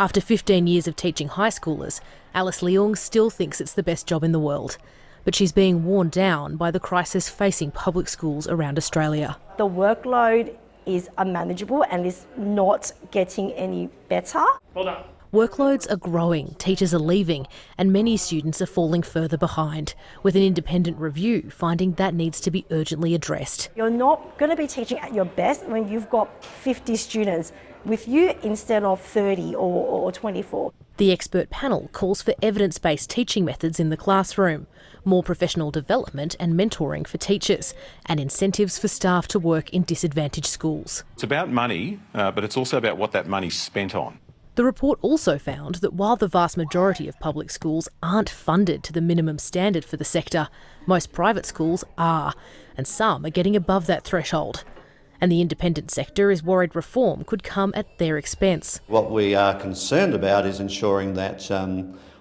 After 15 years of teaching high schoolers, Alice Leung still thinks it's the best job in the world. But she's being worn down by the crisis facing public schools around Australia. The workload is unmanageable and is not getting any better. Hold on. Workloads are growing, teachers are leaving, and many students are falling further behind, with an independent review finding that needs to be urgently addressed. You're not going to be teaching at your best when you've got 50 students with you instead of 30 or 24. The expert panel calls for evidence-based teaching methods in the classroom, more professional development and mentoring for teachers, and incentives for staff to work in disadvantaged schools. It's about money, but it's also about what that money's spent on. The report also found that while the vast majority of public schools aren't funded to the minimum standard for the sector, most private schools are, and some are getting above that threshold. And the independent sector is worried reform could come at their expense. What we are concerned about is ensuring that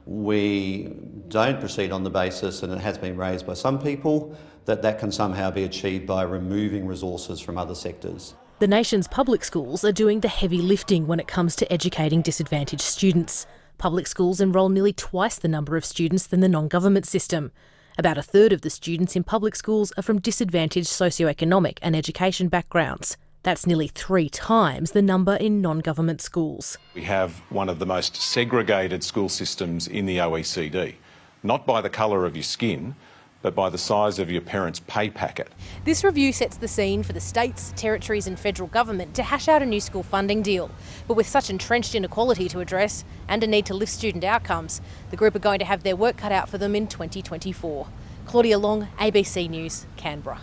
we don't proceed on the basis, and it has been raised by some people, that can somehow be achieved by removing resources from other sectors. The nation's public schools are doing the heavy lifting when it comes to educating disadvantaged students. Public schools enrol nearly twice the number of students than the non-government system. About a third of the students in public schools are from disadvantaged socioeconomic and education backgrounds. That's nearly 3 times the number in non-government schools. We have one of the most segregated school systems in the OECD, not by the colour of your skin, but by the size of your parents' pay packet. This review sets the scene for the states, territories and federal government to hash out a new school funding deal. But with such entrenched inequality to address and a need to lift student outcomes, the group are going to have their work cut out for them in 2024. Claudia Long, ABC News, Canberra.